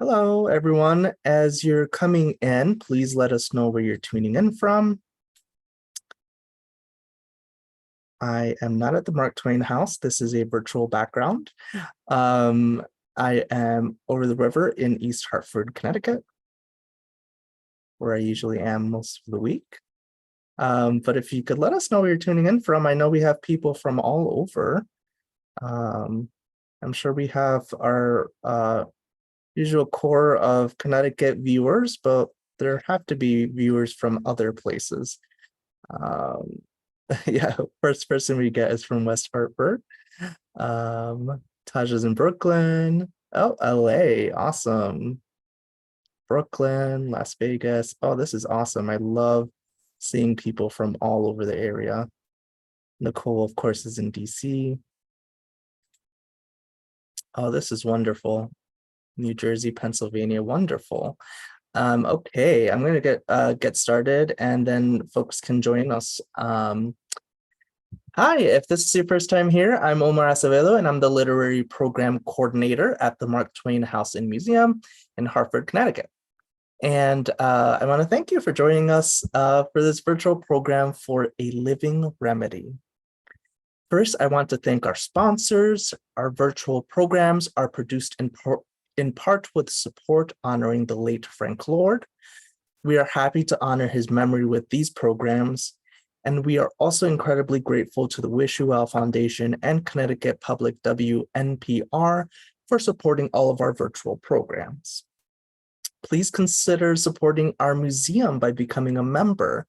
Hello, everyone. As you're coming in, please let us know where you're tuning in from. I am not at the Mark Twain House. This is a virtual background. I am over the river in East Hartford, Connecticut, where I usually am most of the week. But if you could let us know where you're tuning in from, I know we have people from all over. I'm sure we have our usual core of Connecticut viewers, but there have to be viewers from other places. Yeah, first person we get is from West Hartford. Taja's in Brooklyn. Oh, LA, awesome. Brooklyn, Las Vegas. Oh, this is awesome. I love seeing people from all over the area. Nicole, of course, is in DC. Oh, this is wonderful. New Jersey, Pennsylvania, wonderful. Okay, I'm gonna get started, and then folks can join us. Hi, if this is your first time here, I'm Omar Acevedo, and I'm the Literary Program Coordinator at the Mark Twain House and Museum in Hartford, Connecticut. And I want to thank you for joining us for this virtual program for A Living Remedy. First, I want to thank our sponsors. Our virtual programs are produced in part with support honoring the late Frank Lord. We are happy to honor his memory with these programs, and we are also incredibly grateful to the Wish You Well Foundation and Connecticut Public WNPR for supporting all of our virtual programs. Please consider supporting our museum by becoming a member.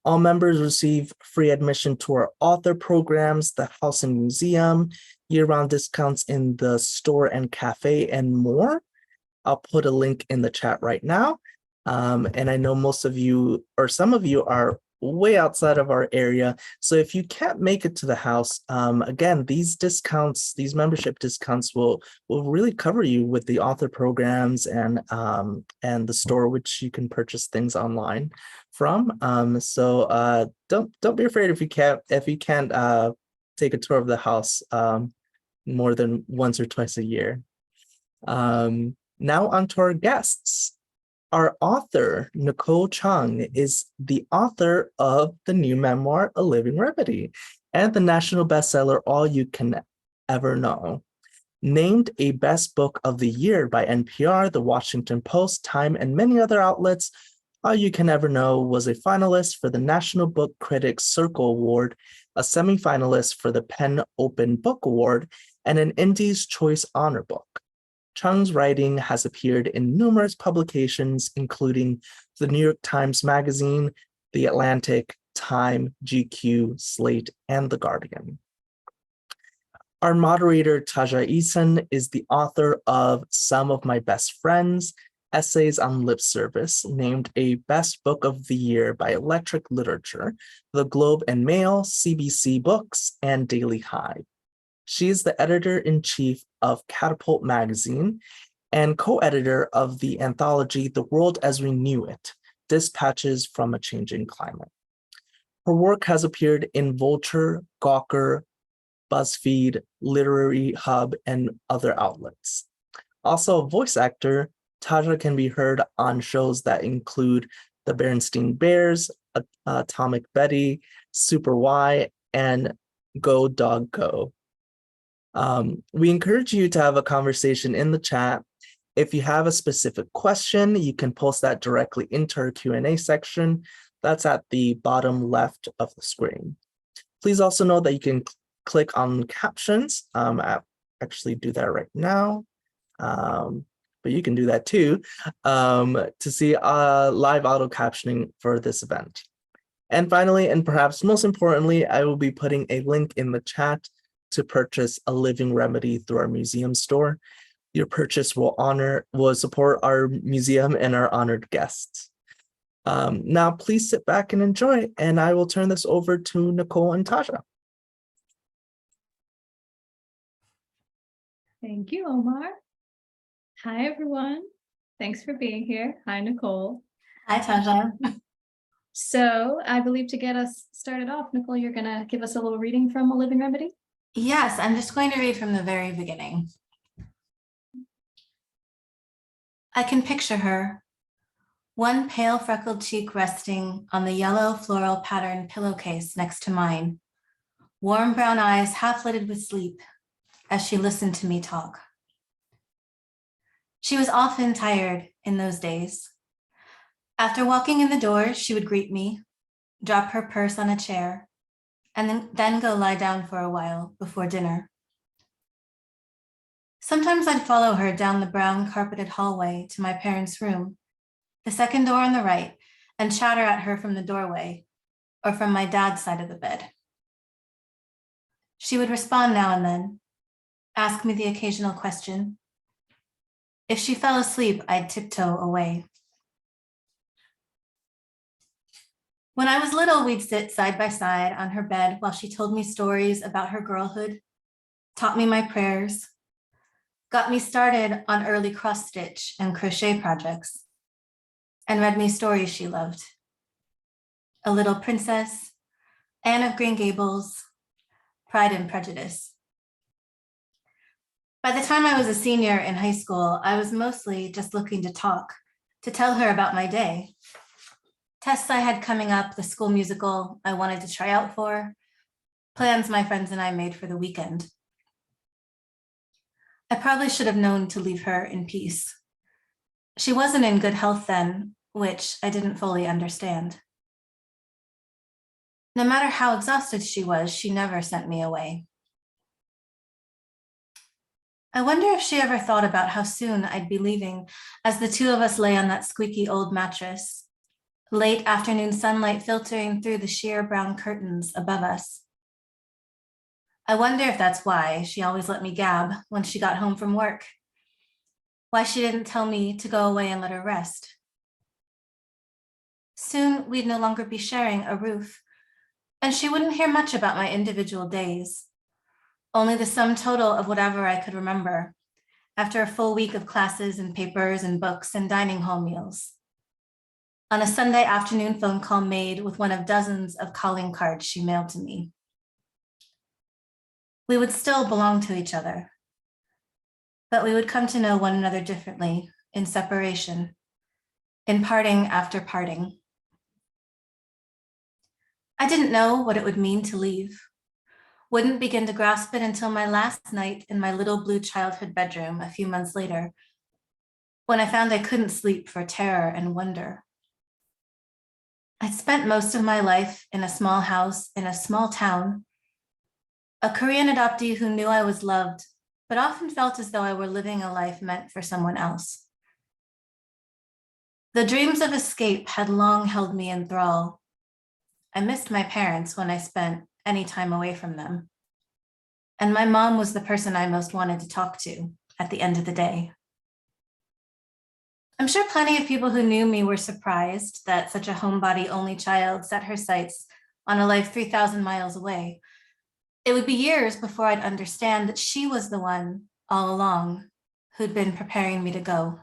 All members receive free admission to our author programs, the House and Museum, year-round discounts in the store and cafe, and more. I'll put a link in the chat right now. And I know most of you, or some of you, are way outside of our area. So if you can't make it to the house, again, these discounts, these membership discounts will really cover you with the author programs and the store, which you can purchase things online from. So don't be afraid if you can't take a tour of the house more than once or twice a year. Now on to our guests. Our author, Nicole Chung, is the author of the new memoir, A Living Remedy, and the national bestseller, All You Can Ever Know. Named a Best Book of the Year by NPR, The Washington Post, Time, and many other outlets, All You Can Ever Know was a finalist for the National Book Critics Circle Award, a semifinalist for the PEN Open Book Award, and an Indies Choice Honor Book. Chung's writing has appeared in numerous publications, including the New York Times Magazine, The Atlantic, Time, GQ, Slate, and The Guardian. Our moderator, Taja Eason, is the author of Some of My Best Friends, Essays on Lip Service, named a Best Book of the Year by Electric Literature, The Globe and Mail, CBC Books, and Daily Hive. She is the editor-in-chief of Catapult Magazine and co-editor of the anthology The World as We Knew It, Dispatches from a Changing Climate. Her work has appeared in Vulture, Gawker, BuzzFeed, Literary Hub, and other outlets. Also a voice actor, Taja can be heard on shows that include The Berenstain Bears, Atomic Betty, Super Y, and Go Dog Go. We encourage you to have a conversation in the chat. If you have a specific question, you can post that directly into our Q&A section. That's at the bottom left of the screen. Please also know that you can click on captions. I actually do that right now, but you can do that too to see live auto captioning for this event. And finally, and perhaps most importantly, I will be putting a link in the chat to purchase A Living Remedy through our museum store. Your purchase will support our museum and our honored guests. Now, please sit back and enjoy, and I will turn this over to Nicole and Taja. Thank you, Omar. Hi, everyone. Thanks for being here. Hi, Nicole. Hi, Taja. So I believe to get us started off, Nicole, you're going to give us a little reading from A Living Remedy? Yes, I'm just going to read from the very beginning. I can picture her, one pale freckled cheek resting on the yellow floral patterned pillowcase next to mine, warm brown eyes half lidded with sleep as she listened to me talk. She was often tired in those days. After walking in the door, she would greet me, drop her purse on a chair, and then go lie down for a while before dinner. Sometimes I'd follow her down the brown carpeted hallway to my parents' room, the second door on the right, and chatter at her from the doorway or from my dad's side of the bed. She would respond now and then, ask me the occasional question. If she fell asleep, I'd tiptoe away. When I was little, we'd sit side by side on her bed while she told me stories about her girlhood, taught me my prayers, got me started on early cross-stitch and crochet projects, and read me stories she loved. A Little Princess, Anne of Green Gables, Pride and Prejudice. By the time I was a senior in high school, I was mostly just looking to talk, to tell her about my day. Tests I had coming up, the school musical I wanted to try out for, plans my friends and I made for the weekend. I probably should have known to leave her in peace. She wasn't in good health then, which I didn't fully understand. No matter how exhausted she was, she never sent me away. I wonder if she ever thought about how soon I'd be leaving as the two of us lay on that squeaky old mattress, late afternoon sunlight filtering through the sheer brown curtains above us. I wonder if that's why she always let me gab when she got home from work, why she didn't tell me to go away and let her rest. Soon we'd no longer be sharing a roof, and she wouldn't hear much about my individual days, only the sum total of whatever I could remember after a full week of classes and papers and books and dining hall meals. On a Sunday afternoon phone call made with one of dozens of calling cards she mailed to me. We would still belong to each other, but we would come to know one another differently in separation, in parting after parting. I didn't know what it would mean to leave, wouldn't begin to grasp it until my last night in my little blue childhood bedroom a few months later, when I found I couldn't sleep for terror and wonder. I'd spent most of my life in a small house in a small town, a Korean adoptee who knew I was loved, but often felt as though I were living a life meant for someone else. The dreams of escape had long held me in thrall. I missed my parents when I spent any time away from them. And my mom was the person I most wanted to talk to at the end of the day. I'm sure plenty of people who knew me were surprised that such a homebody only child set her sights on a life 3,000 miles away. It would be years before I'd understand that she was the one all along who'd been preparing me to go,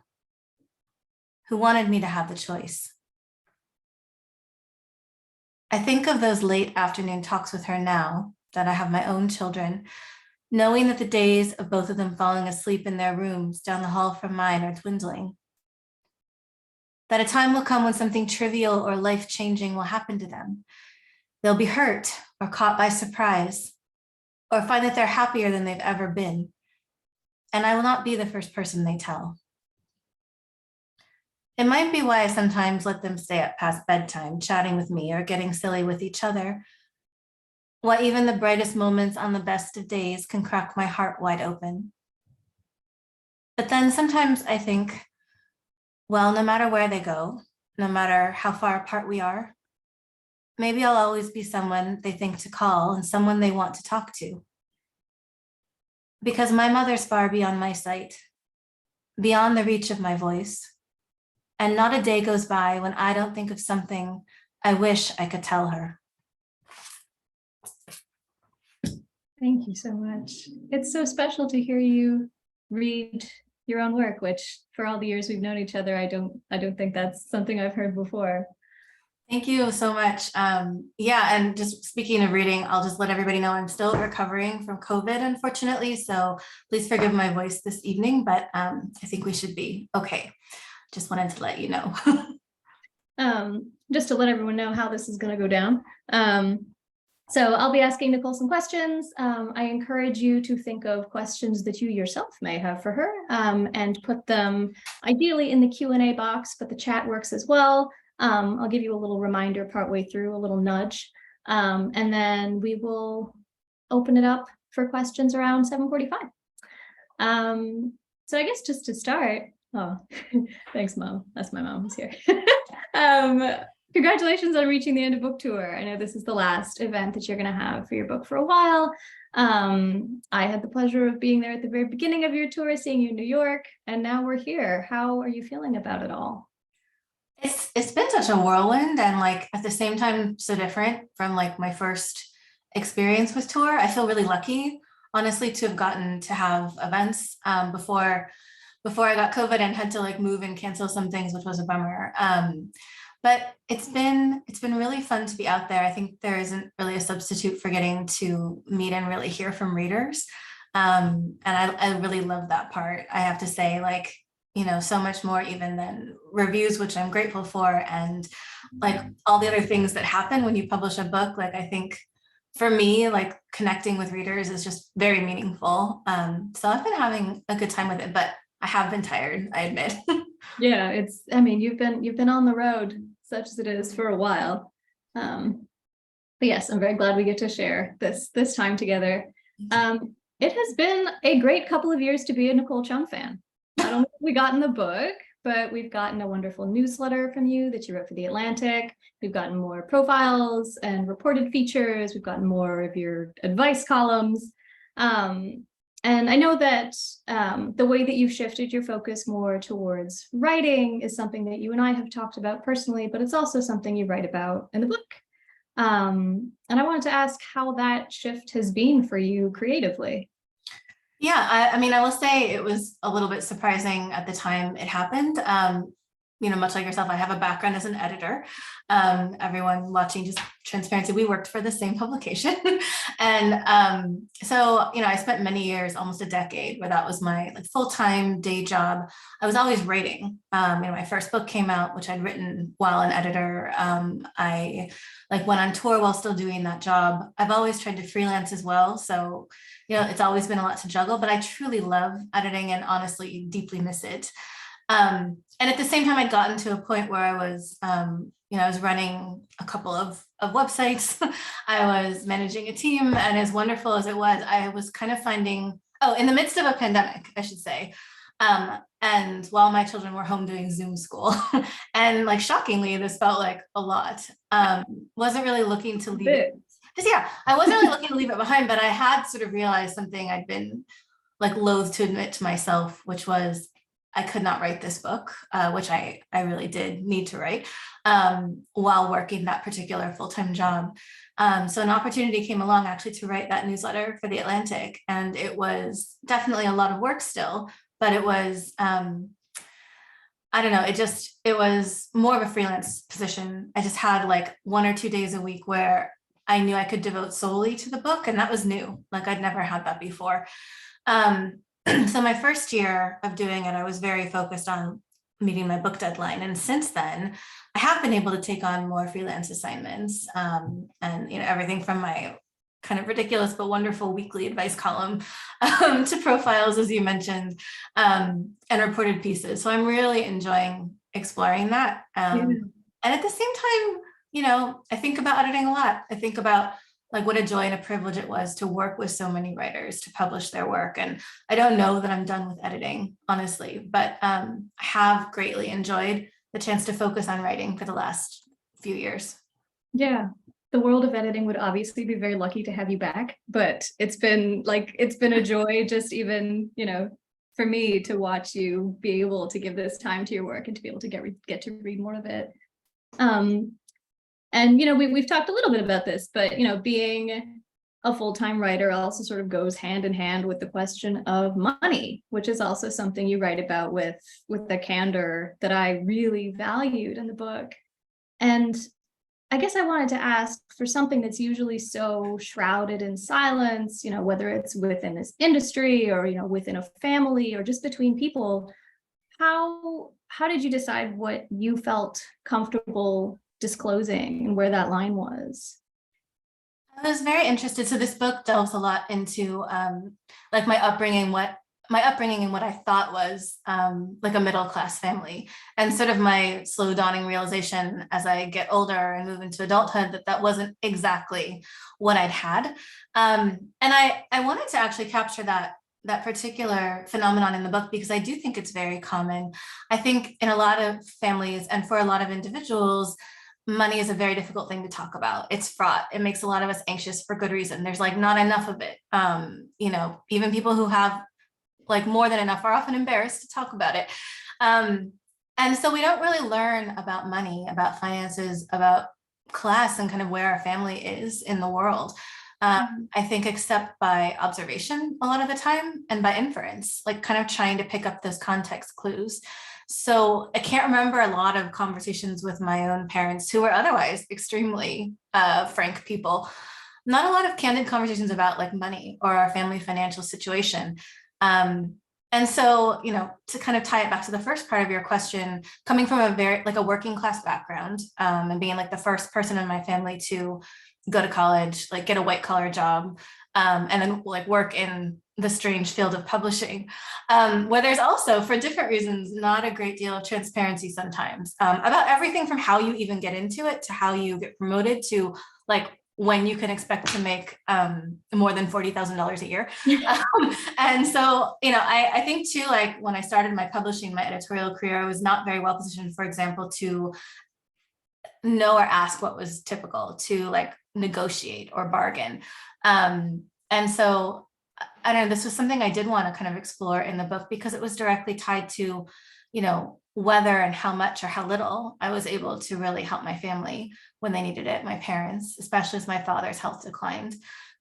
who wanted me to have the choice. I think of those late afternoon talks with her now that I have my own children, knowing that the days of both of them falling asleep in their rooms down the hall from mine are dwindling. That a time will come when something trivial or life-changing will happen to them. They'll be hurt or caught by surprise, or find that they're happier than they've ever been. And I will not be the first person they tell. It might be why I sometimes let them stay up past bedtime, chatting with me or getting silly with each other. Why even the brightest moments on the best of days can crack my heart wide open. But then sometimes I think, well, no matter where they go, no matter how far apart we are, maybe I'll always be someone they think to call and someone they want to talk to. Because my mother's far beyond my sight, beyond the reach of my voice, and not a day goes by when I don't think of something I wish I could tell her. Thank you so much. It's so special to hear you read your own work, which for all the years we've known each other, I don't think that's something I've heard before. Thank you so much. Yeah, and just speaking of reading, I'll just let everybody know I'm still recovering from COVID, unfortunately. So please forgive my voice this evening, but I think we should be okay. Just wanted to let you know. Just to let everyone know how this is going to go down. So I'll be asking Nicole some questions. I encourage you to think of questions that you yourself may have for her, and put them ideally in the Q&A box, but the chat works as well. I'll give you a little reminder partway through, a little nudge, and then we will open it up for questions around 7:45. So I guess just to start, oh, thanks, Mom. That's my mom who's here. Congratulations on reaching the end of book tour. I know this is the last event that you're going to have for your book for a while. I had the pleasure of being there at the very beginning of your tour, seeing you in New York, and now we're here. How are you feeling about it all? It's been such a whirlwind, and like at the same time so different from like my first experience with tour. I feel really lucky, honestly, to have gotten to have events before I got COVID and had to like move and cancel some things, which was a bummer. But it's been really fun to be out there. I think there isn't really a substitute for getting to meet and really hear from readers. And I really love that part. I have to say, like, you know, so much more even than reviews, which I'm grateful for, and like all the other things that happen when you publish a book. Like, I think for me, like connecting with readers is just very meaningful. So I've been having a good time with it, but I have been tired, I admit. Yeah, I mean, you've been on the road, such as it is, for a while. But yes, I'm very glad we get to share this time together. It has been a great couple of years to be a Nicole Chung fan. I don't know if we got in the book, but we've gotten a wonderful newsletter from you that you wrote for The Atlantic. We've gotten more profiles and reported features. We've gotten more of your advice columns. And I know that the way that you've shifted your focus more towards writing is something that you and I have talked about personally, but it's also something you write about in the book. And I wanted to ask how that shift has been for you creatively. Yeah, I mean, I will say it was a little bit surprising at the time it happened. You know, much like yourself, I have a background as an editor. Everyone watching, just transparency, we worked for the same publication. And so, you know, I spent many years, almost a decade, where that was my like full-time day job. I was always writing. You know, my first book came out, which I'd written while an editor. I like went on tour while still doing that job. I've always tried to freelance as well. So, you know, it's always been a lot to juggle, but I truly love editing and honestly deeply miss it. And at the same time, I'd gotten to a point where I was, you know, I was running a couple of websites. I was managing a team, and as wonderful as it was, I was kind of finding, in the midst of a pandemic, I should say. And while my children were home doing Zoom school, and like shockingly, this felt like a lot. Wasn't really looking to leave it. Yeah, I wasn't really looking to leave it behind, but I had sort of realized something I'd been like loath to admit to myself, which was I could not write this book, which I really did need to write while working that particular full-time job. So an opportunity came along actually to write that newsletter for The Atlantic, and it was definitely a lot of work still, but it was, I don't know, it was more of a freelance position. I just had like 1 or 2 days a week where I knew I could devote solely to the book, and that was new. Like I'd never had that before. So my first year of doing it, I was very focused on meeting my book deadline. And since then, I have been able to take on more freelance assignments, and, you know, everything from my kind of ridiculous but wonderful weekly advice column to profiles, as you mentioned, and reported pieces. So I'm really enjoying exploring that. And at the same time, you know, I think about editing a lot. I think about like what a joy and a privilege it was to work with so many writers to publish their work. And I don't know that I'm done with editing, honestly, but I have greatly enjoyed the chance to focus on writing for the last few years. Yeah, the world of editing would obviously be very lucky to have you back, but it's been a joy just even, you know, for me to watch you be able to give this time to your work and to be able to get to read more of it. And, you know, we've talked a little bit about this, but, you know, being a full-time writer also sort of goes hand in hand with the question of money, which is also something you write about with the candor that I really valued in the book. And I guess I wanted to ask for something that's usually so shrouded in silence, whether it's within this industry or, within a family or just between people, how did you decide what you felt comfortable disclosing and where that line was? I was very interested. So this book delves a lot into like my upbringing and what I thought was like a middle class family, and sort of my slow dawning realization as I get older and move into adulthood that wasn't exactly what I'd had. And I wanted to actually capture that particular phenomenon in the book because I do think it's very common. I think in a lot of families and for a lot of individuals, money is a very difficult thing to talk about. It's fraught. It makes a lot of us anxious for good reason. There's like not enough of it. Even people who have like more than enough are often embarrassed to talk about it. And so we don't really learn about money, about finances, about class and kind of where our family is in the world. I think except by observation a lot of the time and by inference, like kind of trying to pick up those context clues. So I can't remember a lot of conversations with my own parents who were otherwise extremely frank people. Not a lot of candid conversations about like money or our family financial situation. And so, to kind of tie it back to the first part of your question, coming from a working class background and being like the first person in my family to go to college, like get a white collar job, and then like work in the strange field of publishing, where there's also, for different reasons, not a great deal of transparency sometimes about everything from how you even get into it to how you get promoted to like when you can expect to make more than $40,000 a year. And so, I think too, like when I started my editorial career, I was not very well positioned, for example, to know or ask what was typical, to like negotiate or bargain. And so, I don't know, this was something I did want to kind of explore in the book because it was directly tied to, whether and how much or how little I was able to really help my family when they needed it, my parents, especially as my father's health declined.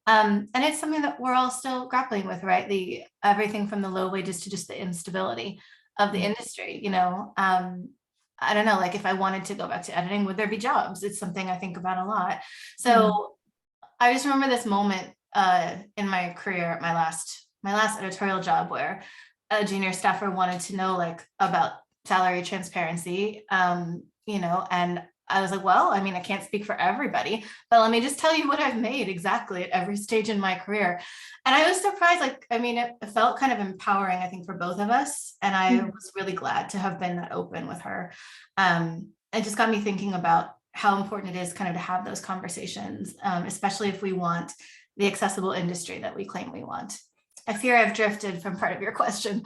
And it's something that we're all still grappling with, right? Everything from the low wages to just the instability of the industry, I don't know, like if I wanted to go back to editing, would there be jobs? It's something I think about a lot. So I just remember this moment in my career at my last editorial job where a junior staffer wanted to know like about salary transparency, and I was like, well, I mean, I can't speak for everybody, but let me just tell you what I've made exactly at every stage in my career. And I was surprised, like, I mean, it felt kind of empowering, I think, for both of us. And I was really glad to have been that open with her. It just got me thinking about how important it is kind of to have those conversations, especially if we want the accessible industry that we claim we want. I fear I've drifted from part of your question.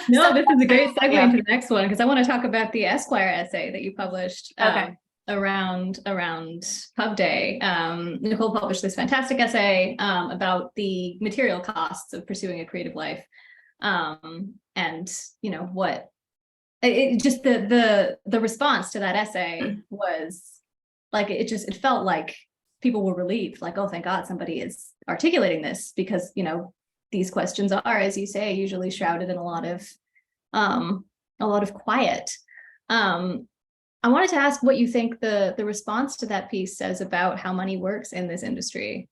No, this is a great segue into the next one because I want to talk about the Esquire essay that you published around Pub Day. Nicole published this fantastic essay about the material costs of pursuing a creative life, and what just the response to that essay was like it felt like people were relieved, like, oh, thank God somebody is articulating this because these questions are, as you say, usually shrouded in a lot of quiet. I wanted to ask what you think the response to that piece says about how money works in this industry.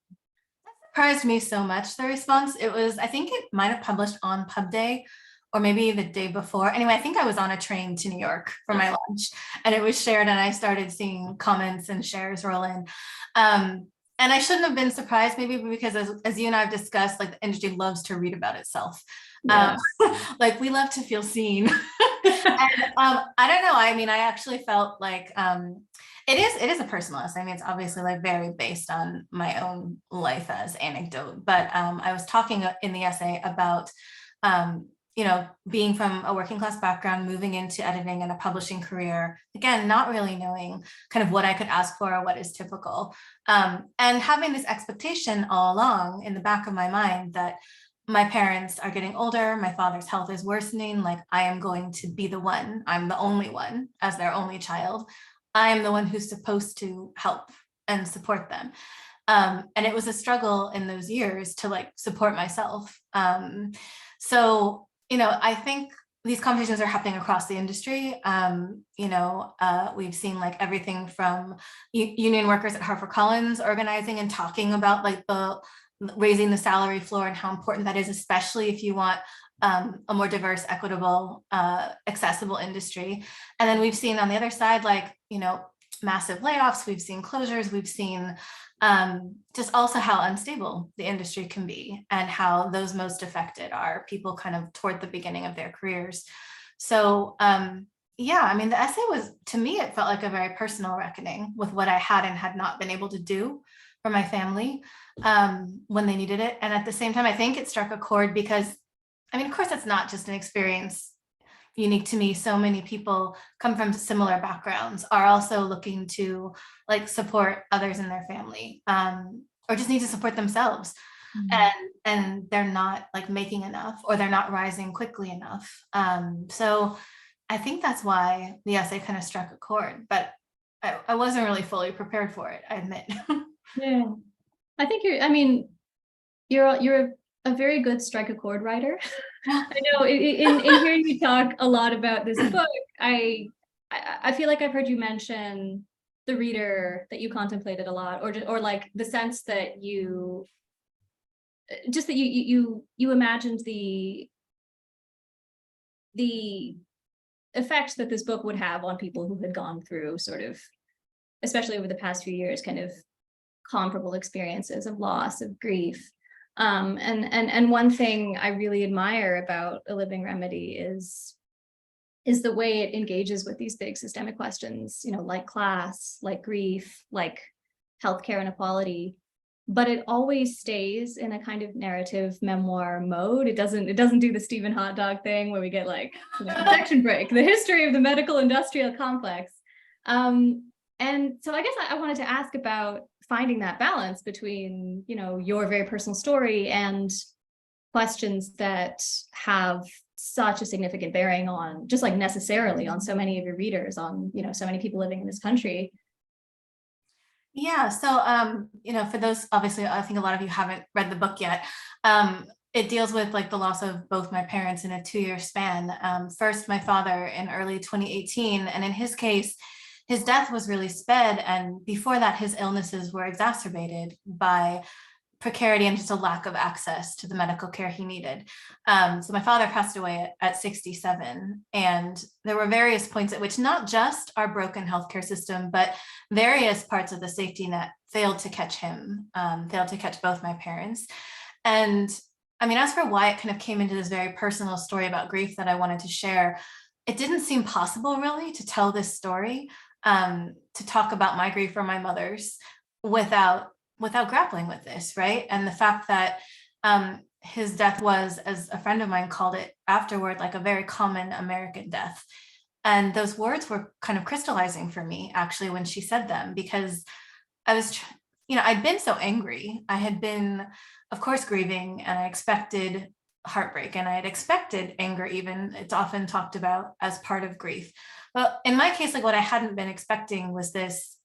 That surprised me so much, the response. I think it might have published on Pub Day or maybe the day before. Anyway, I think I was on a train to New York for my lunch and it was shared and I started seeing comments and shares roll in. And I shouldn't have been surprised, maybe because as you and I have discussed, like the industry loves to read about itself. Yeah. Like we love to feel seen. And I don't know. I mean, I actually felt like it is a personal essay. I mean, it's obviously like very based on my own life as anecdote. But I was talking in the essay about being from a working class background, moving into editing and a publishing career, again, not really knowing kind of what I could ask for or what is typical. And having this expectation all along in the back of my mind that my parents are getting older, my father's health is worsening, like I am going to be the one, I'm the only one as their only child. I am the one who's supposed to help and support them. And it was a struggle in those years to like support myself. So I think these conversations are happening across the industry. We've seen like everything from union workers at HarperCollins organizing and talking about like the raising the salary floor and how important that is, especially if you want a more diverse, equitable, accessible industry. And then we've seen on the other side, like, massive layoffs, we've seen closures, we've seen just also how unstable the industry can be and how those most affected are people kind of toward the beginning of their careers. So yeah, I mean, the essay was, to me, it felt like a very personal reckoning with what I had and had not been able to do for my family when they needed it. And at the same time, I think it struck a chord because, I mean, of course, it's not just an experience unique to me. So many people come from similar backgrounds, are also looking to like support others in their family, or just need to support themselves. And they're not like making enough, or they're not rising quickly enough. So I think that's why the essay kind of struck a chord, but I wasn't really fully prepared for it, I admit. Yeah, I think you're a very good strike a chord writer. I know in hearing you talk a lot about this book, I feel like I've heard you mention the reader that you contemplated a lot, or like the sense that you imagined the effect that this book would have on people who had gone through sort of, especially over the past few years, kind of comparable experiences of loss, of grief. And one thing I really admire about A Living Remedy is the way it engages with these big systemic questions, like class, like grief, like healthcare inequality, but it always stays in a kind of narrative memoir mode. It doesn't do the Stephen Hot Dog thing where we get like, section break, the history of the medical industrial complex. And so I guess I wanted to ask about finding that balance between, your very personal story and questions that have such a significant bearing on, just like necessarily on so many of your readers, on, so many people living in this country. Yeah, so, for those, obviously, I think a lot of you haven't read the book yet. It deals with like the loss of both my parents in a 2-year span. First, my father in early 2018, and in his case, his death was really sped. And before that, his illnesses were exacerbated by precarity and just a lack of access to the medical care he needed. So my father passed away at 67. And there were various points at which not just our broken healthcare system, but various parts of the safety net failed to catch him, failed to catch both my parents. And I mean, as for why it kind of came into this very personal story about grief that I wanted to share, it didn't seem possible really to tell this story, to talk about my grief or my mother's without grappling with this, right? And the fact that his death was, as a friend of mine called it afterward, like a very common American death. And those words were kind of crystallizing for me, actually, when she said them, because I was, I'd been so angry. I had been, of course, grieving, and I expected heartbreak, and I had expected anger even. It's often talked about as part of grief. But in my case, like what I hadn't been expecting was this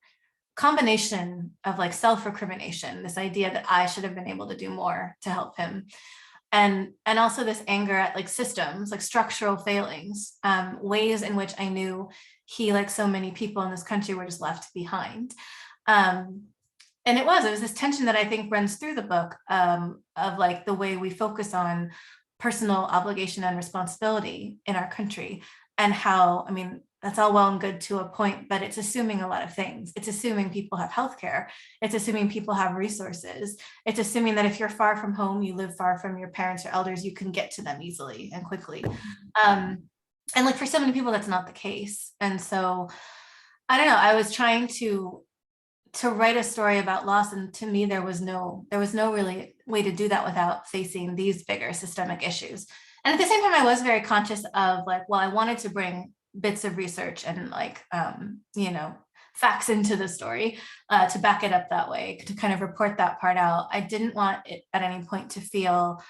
combination of like self-recrimination, this idea that I should have been able to do more to help him. And also this anger at like systems, like structural failings, ways in which I knew he, like so many people in this country, were just left behind. And it was this tension that I think runs through the book, of like the way we focus on personal obligation and responsibility in our country, and how, I mean, that's all well and good to a point, but it's assuming a lot of things. It's assuming people have healthcare. It's assuming people have resources. It's assuming that if you're far from home, you live far from your parents or elders, you can get to them easily and quickly. And like for so many people, that's not the case. And so, I don't know, I was trying to write a story about loss, and to me, there was no really way to do that without facing these bigger systemic issues. And at the same time, I was very conscious of like, well, I wanted to bring bits of research and like, facts into the story to back it up that way, to kind of report that part out. I didn't want it at any point to feel,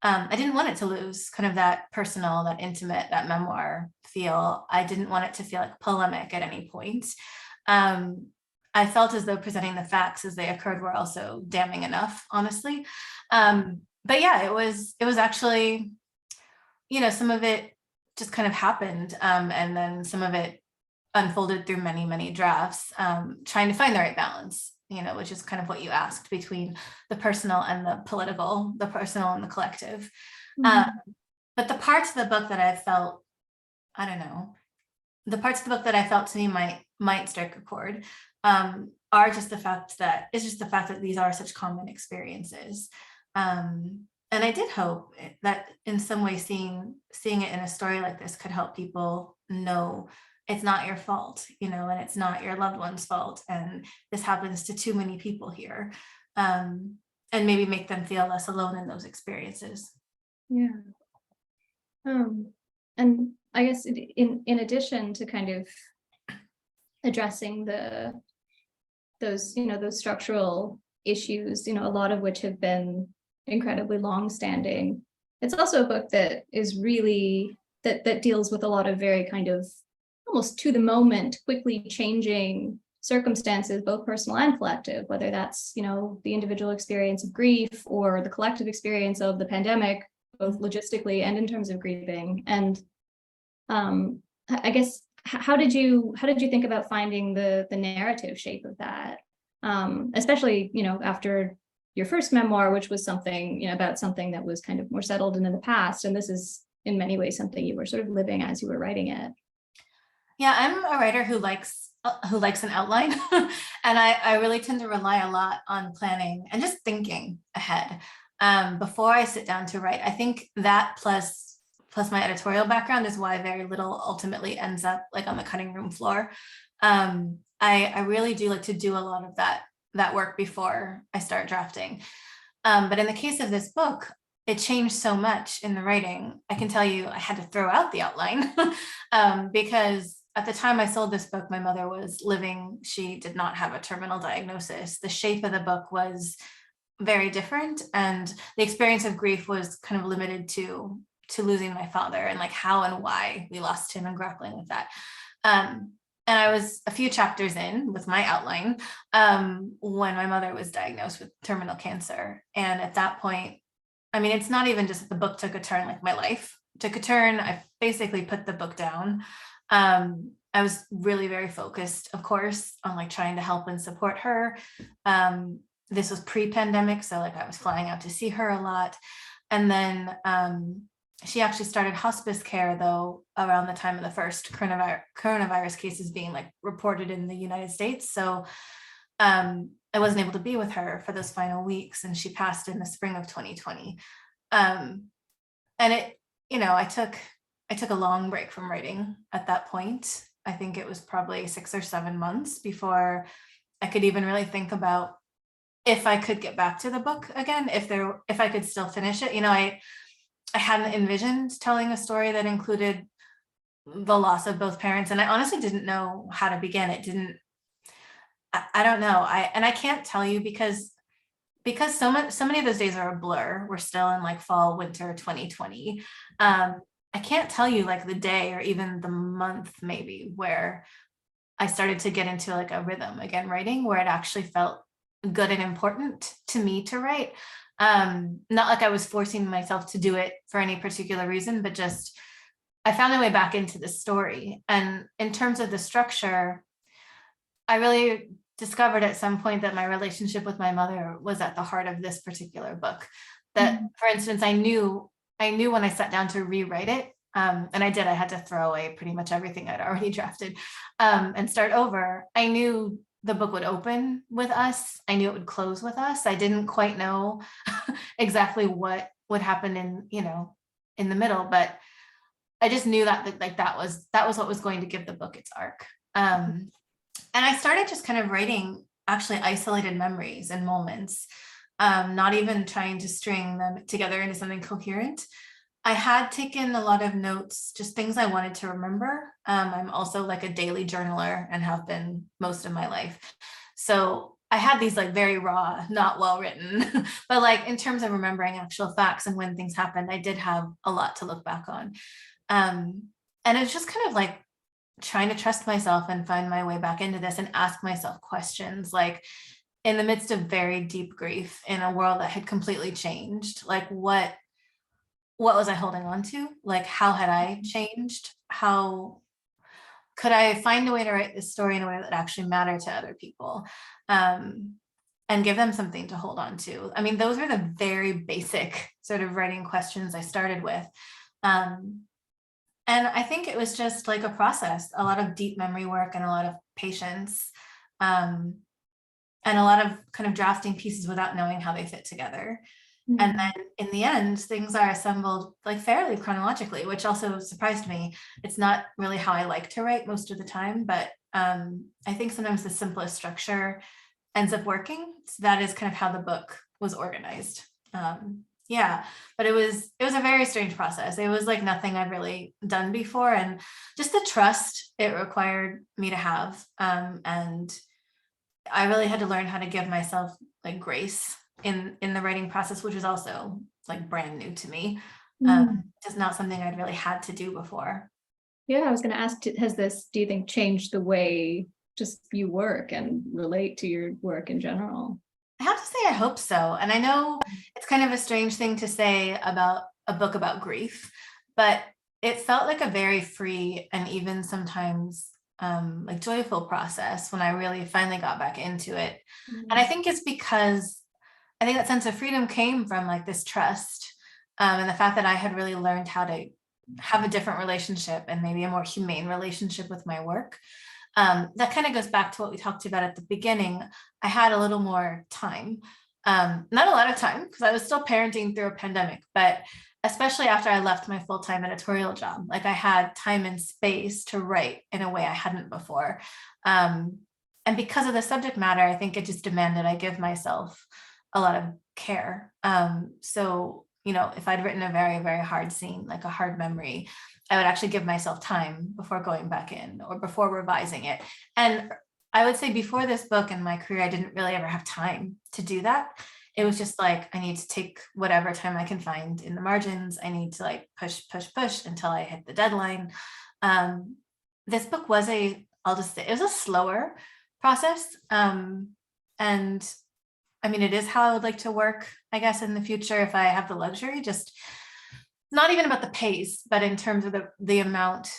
I didn't want it to lose kind of that personal, that intimate, that memoir feel. I didn't want it to feel like polemic at any point. I felt as though presenting the facts as they occurred were also damning enough, honestly. But yeah, it was actually, some of it just kind of happened. And then some of it unfolded through many, many drafts, trying to find the right balance, which is kind of what you asked, between the personal and the political, the personal and the collective. But the parts of the book that I felt, I don't know, the parts of the book that I felt to me might strike a chord, are just the fact that these are such common experiences. And I did hope that in some way seeing it in a story like this could help people know it's not your fault, and it's not your loved one's fault. And this happens to too many people here. And maybe make them feel less alone in those experiences. Yeah. And I guess in addition to kind of addressing those structural issues, a lot of which have been incredibly long-standing, it's also a book that is really that deals with a lot of very kind of almost to the moment, quickly changing circumstances, both personal and collective, whether that's the individual experience of grief or the collective experience of the pandemic, both logistically and in terms of grieving. And I guess, how did you think about finding the narrative shape of that, especially after your first memoir, which was something about something that was kind of more settled and in the past, and this is in many ways something you were sort of living as you were writing it? Yeah, I'm a writer who likes an outline, and I really tend to rely a lot on planning and just thinking ahead before I sit down to write. I think that plus my editorial background is why very little ultimately ends up like on the cutting room floor. I really do like to do a lot of that work before I start drafting. But in the case of this book, it changed so much in the writing. I can tell you I had to throw out the outline because at the time I sold this book, my mother was living. She did not have a terminal diagnosis. The shape of the book was very different, and the experience of grief was kind of limited to losing my father and like how and why we lost him and grappling with that. And I was a few chapters in with my outline when my mother was diagnosed with terminal cancer. And at that point, I mean, it's not even just that the book took a turn, like my life took a turn. I basically put the book down. I was really very focused, of course, on like trying to help and support her. This was pre-pandemic, so like I was flying out to see her a lot. And then she actually started hospice care, though, around the time of the first coronavirus cases being like reported in the United States. So I wasn't able to be with her for those final weeks, and she passed in the spring of 2020. And it, I took a long break from writing at that point. I think it was probably 6 or 7 months before I could even really think about if I could get back to the book again, if I could still finish it. I hadn't envisioned telling a story that included the loss of both parents, and I honestly didn't know how to begin. I don't know. I can't tell you because so many of those days are a blur. We're still in like fall, winter 2020. I can't tell you like the day or even the month maybe where I started to get into like a rhythm again, writing, where it actually felt good and important to me to write. Not like I was forcing myself to do it for any particular reason, but just I found my way back into the story. And in terms of the structure, I really discovered at some point that my relationship with my mother was at the heart of this particular book. That, for instance, I knew when I sat down to rewrite it, and I did, I had to throw away pretty much everything I'd already drafted and start over. I knew the book would open with us. I knew it would close with us. I didn't quite know exactly what would happen in the middle, but I just knew that that was what was going to give the book its arc. And I started just kind of writing actually isolated memories and moments, not even trying to string them together into something coherent. I had taken a lot of notes, just things I wanted to remember. I'm also like a daily journaler and have been most of my life. So I had these like very raw, not well written, but like in terms of remembering actual facts and when things happened, I did have a lot to look back on. And it's just kind of like trying to trust myself and find my way back into this and ask myself questions like, in the midst of very deep grief in a world that had completely changed, like what what was I holding on to? Like, how had I changed? How could I find a way to write this story in a way that actually mattered to other people? And give them something to hold on to. I mean, those are the very basic sort of writing questions I started with. And I think it was just like a process, a lot of deep memory work and a lot of patience, and a lot of kind of drafting pieces without knowing how they fit together. Mm-hmm. And then in the end, things are assembled like fairly chronologically, which also surprised me. It's not really how I like to write most of the time, but I think sometimes the simplest structure ends up working. So that is kind of how the book was organized. Yeah, but it was a very strange process. It was like nothing I've really done before, and just the trust it required me to have. And I really had to learn how to give myself like grace in the writing process, which is also like brand new to me. Just not something I'd really had to do before. Yeah, I was going to ask, has this, do you think, changed the way just you work and relate to your work in general? I have to say, I hope so. And I know it's kind of a strange thing to say about a book about grief, but it felt like a very free and even sometimes like joyful process when I really finally got back into it. And I think it's because I think that sense of freedom came from like this trust, and the fact that I had really learned how to have a different relationship and maybe a more humane relationship with my work. That kind of goes back to what we talked about at the beginning. I had a little more time, not a lot of time because I was still parenting through a pandemic, but especially after I left my full-time editorial job, like I had time and space to write in a way I hadn't before. And because of the subject matter, I think it just demanded I give myself a lot of care. So, you know, if I'd written a very, very hard scene, like a hard memory, I would actually give myself time before going back in or before revising it. And I would say before this book in my career, I didn't really ever have time to do that. It was just like, I need to take whatever time I can find in the margins. I need to like push until I hit the deadline. This book was I'll just say, it was a slower process. And I mean, it is how I would like to work, I guess, in the future if I have the luxury, just not even about the pace, but in terms of the amount,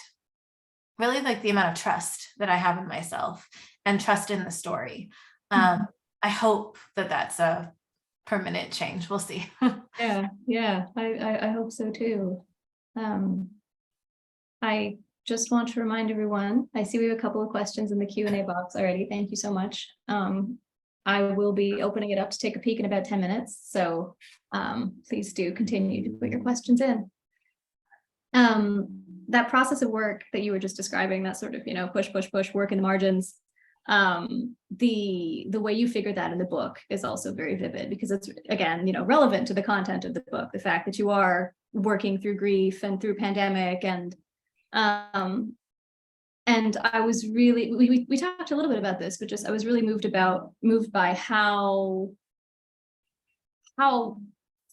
really like the amount of trust that I have in myself and trust in the story. I hope that that's a permanent change. We'll see. Yeah, I hope so too. I just want to remind everyone, I see we have a couple of questions in the Q&A box already. Thank you so much. I will be opening it up to take a peek in about 10 minutes. So please do continue to put your questions in. That process of work that you were just describing, that sort of, you know, push, work in the margins. The way you figured that in the book is also very vivid because it's, again, you know, relevant to the content of the book, the fact that you are working through grief and through pandemic. And I was really, we talked a little bit about this, but just I was really moved by how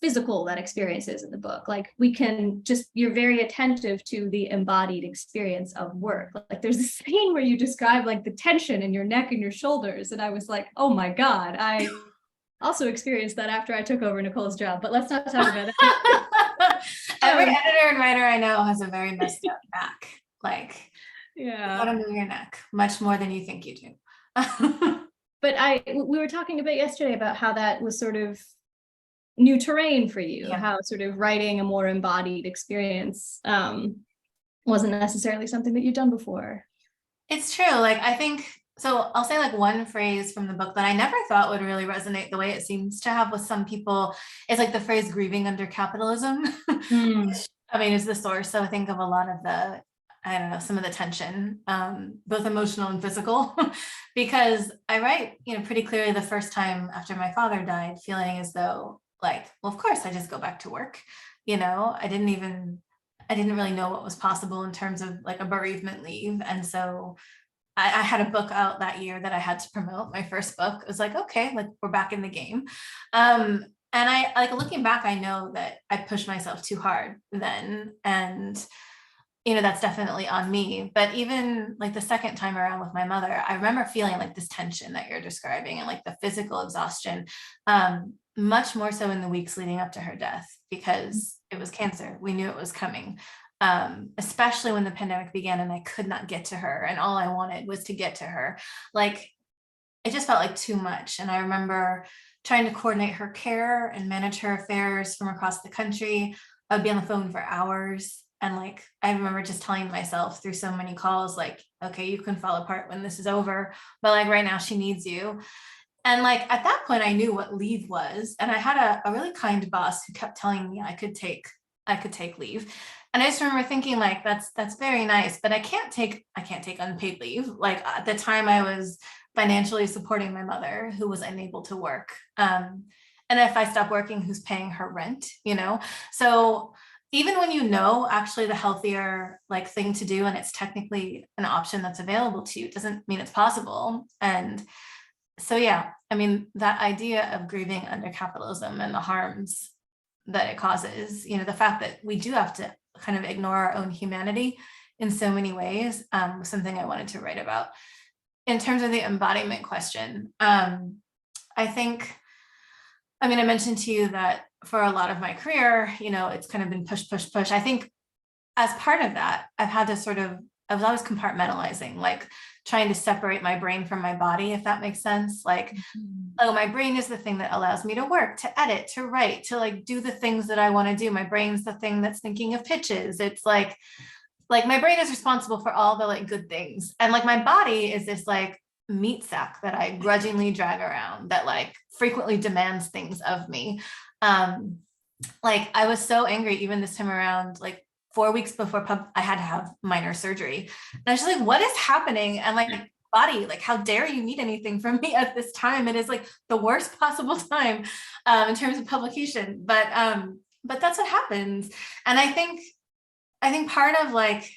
physical that experience is in the book. Like we can just, you're very attentive to the embodied experience of work. Like there's a scene where you describe like the tension in your neck and your shoulders. And I was like, oh my God, I also experienced that after I took over Nicole's job, but let's not talk about it. Every editor and writer I know has a very messed up back. Like, yeah, you gotta move your neck much more than you think you do. But we were talking about yesterday about how that was sort of new terrain for you, how sort of writing a more embodied experience wasn't necessarily something that you've done before. It's true. Like, I think, so I'll say like one phrase from the book that I never thought would really resonate the way it seems to have with some people is like the phrase grieving under capitalism. Which, I mean, is the source, I think, of a lot of the, I don't know, some of the tension, both emotional and physical, because I write, you know, pretty clearly the first time after my father died, feeling as though like, well, of course I just go back to work. You know, I didn't really know what was possible in terms of like a bereavement leave. And so I had a book out that year that I had to promote, my first book. It was like, okay, like we're back in the game. And I, like, looking back, I know that I pushed myself too hard then. And, you know, that's definitely on me. But even like the second time around with my mother, I remember feeling like this tension that you're describing and like the physical exhaustion, much more so in the weeks leading up to her death, because cancer. We knew it was coming, especially when the pandemic began and I could not get to her. And all I wanted was to get to her. Like, it just felt like too much. And I remember trying to coordinate her care and manage her affairs from across the country. I would be on the phone for hours. And like, I remember just telling myself through so many calls, like, okay, you can fall apart when this is over, but like right now she needs you. And like, at that point I knew what leave was. And I had a really kind boss who kept telling me I could take leave. And I just remember thinking like, that's very nice, but I can't take unpaid leave. Like at the time I was financially supporting my mother who was unable to work. And if I stop working, who's paying her rent, you know? So even when you know actually the healthier like thing to do, and it's technically an option that's available to you, it doesn't mean it's possible. And so, yeah, I mean, that idea of grieving under capitalism and the harms that it causes, you know, the fact that we do have to kind of ignore our own humanity in so many ways, was something I wanted to write about. In terms of the embodiment question, I think, I mean, I mentioned to you that for a lot of my career, you know, it's kind of been push, push, push. I think as part of that, I've had to I was always compartmentalizing, like trying to separate my brain from my body, if that makes sense. Like, oh, my brain is the thing that allows me to work, to edit, to write, to like do the things that I want to do. My brain's the thing that's thinking of pitches. It's like my brain is responsible for all the like good things. And like my body is this like meat sack that I grudgingly drag around that like frequently demands things of me. Like I was so angry even this time around, like 4 weeks before I had to have minor surgery. And I was just like, what is happening? And like body, like, how dare you need anything from me at this time? It is like the worst possible time in terms of publication. But that's what happens. And I think part of like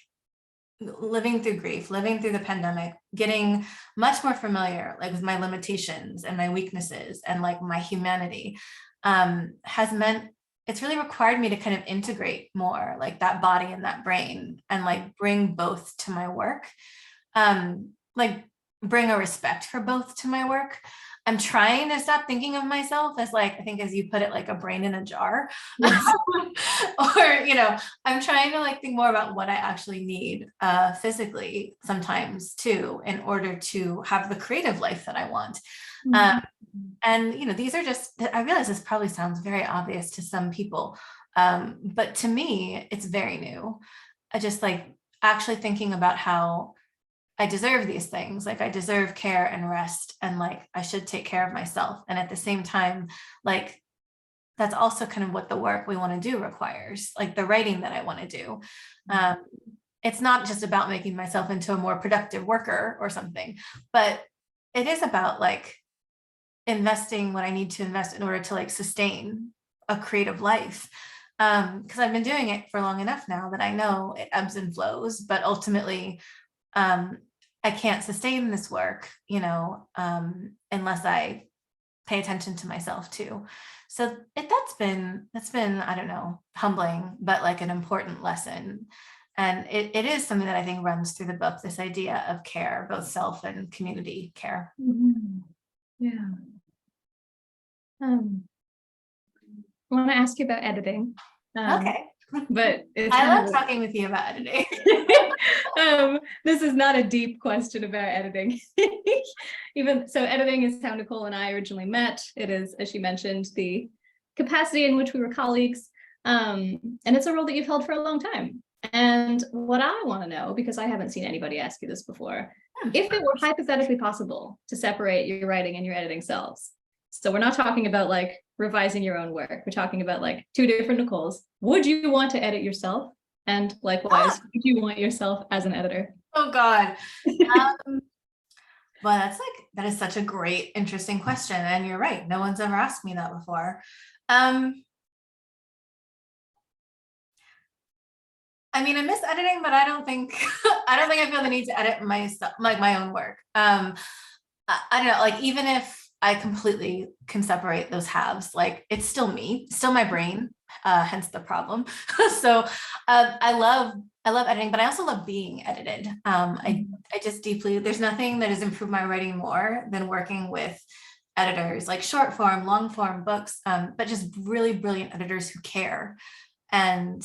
living through grief, living through the pandemic, getting much more familiar like with my limitations and my weaknesses and like my humanity has meant it's really required me to kind of integrate more like that body and that brain and like bring both to my work, like bring a respect for both to my work. I'm trying to stop thinking of myself as like, I think as you put it, like a brain in a jar. Yes. Or, you know, I'm trying to like think more about what I actually need physically sometimes too, in order to have the creative life that I want. And, you know, these are just, I realize this probably sounds very obvious to some people, but to me, it's very new. I just like actually thinking about how I deserve these things. Like I deserve care and rest, and like I should take care of myself. And at the same time, like that's also kind of what the work we want to do requires, like the writing that I want to do. It's not just about making myself into a more productive worker or something, but it is about like investing what I need to invest in order to like sustain a creative life. Because I've been doing it for long enough now that I know it ebbs and flows, but ultimately I can't sustain this work, you know, unless I pay attention to myself too. So that's been, I don't know, humbling, but like an important lesson. And it is something that I think runs through the book, this idea of care, both self and community care. Yeah. I want to ask you about editing. Okay. But I love talking with you about editing. This is not a deep question about editing. Even so, editing is how Nicole and I originally met. It is, as she mentioned, the capacity in which we were colleagues. And it's a role that you've held for a long time. And what I want to know, because I haven't seen anybody ask you this before, if it were hypothetically possible to separate your writing and your editing selves. So we're not talking about like revising your own work. We're talking about like two different Nicoles. Would you want to edit yourself? And likewise, would you want yourself as an editor? Oh God. Well, that is such a great, interesting question. And you're right. No one's ever asked me that before. I mean, I miss editing, but I don't think I feel the need to edit myself, like my own work. I don't know, like even if I completely can separate those halves, like it's still me, still my brain, hence the problem. So I love editing, but I also love being edited. I just deeply, there's nothing that has improved my writing more than working with editors, like short form, long form books, but just really brilliant editors who care. and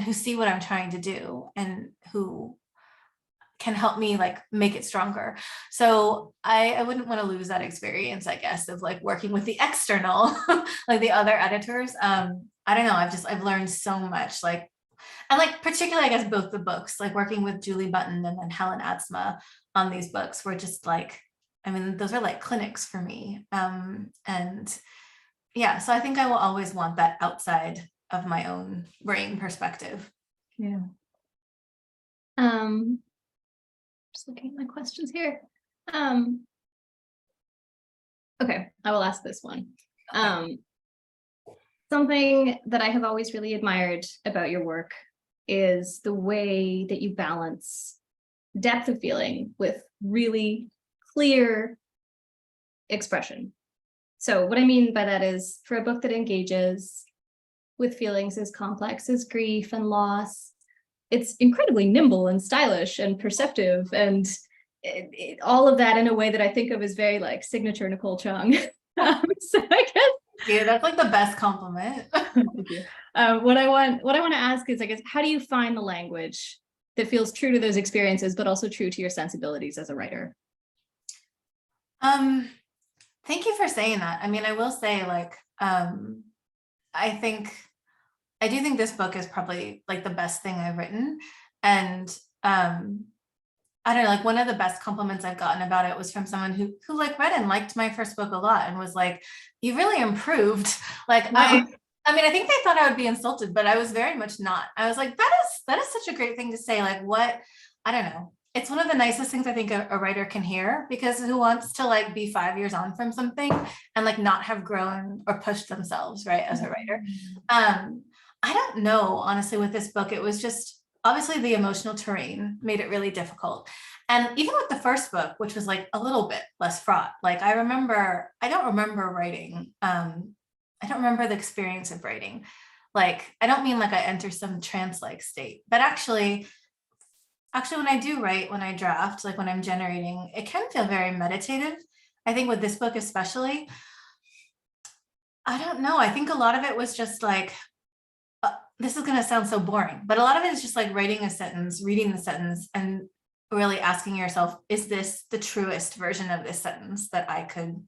who see what I'm trying to do and who can help me like make it stronger. So I wouldn't want to lose that experience, I guess, of like working with the external, like the other editors. I don't know. I've learned so much, like, and like particularly, I guess, both the books, like working with Julie Button and then Helen Atzma on these books were just like, I mean, those are like clinics for me. And yeah, so I think I will always want that outside of my own brain perspective. Yeah. Just looking at my questions here. Okay, I will ask this one. Something that I have always really admired about your work is the way that you balance depth of feeling with really clear expression. So what I mean by that is, for a book that engages with feelings as complex as grief and loss, it's incredibly nimble and stylish and perceptive, and all of that in a way that I think of as very like signature Nicole Chung. So I guess, yeah, that's like the best compliment. thank you. What I want to ask is, I guess, how do you find the language that feels true to those experiences, but also true to your sensibilities as a writer? Thank you for saying that. I mean, I will say, like, I do think this book is probably like the best thing I've written. And I don't know, like one of the best compliments I've gotten about it was from someone who like read and liked my first book a lot and was like, you really improved. Like, Wow. I mean, I think they thought I would be insulted, but I was very much not. I was like, that is such a great thing to say. Like, what, I don't know. It's one of the nicest things I think a writer can hear, because who wants to like be 5 years on from something and like not have grown or pushed themselves, right, as a writer. I don't know, honestly, with this book, it was just obviously the emotional terrain made it really difficult. And even with the first book, which was like a little bit less fraught, like I don't remember writing. I don't remember the experience of writing. Like, I don't mean like I enter some trance-like state, but actually when I do write, when I draft, like when I'm generating, it can feel very meditative. I think with this book especially, I don't know. I think a lot of it was just like, this is going to sound so boring, but a lot of it is just like writing a sentence, reading the sentence, and really asking yourself, is this the truest version of this sentence that I could,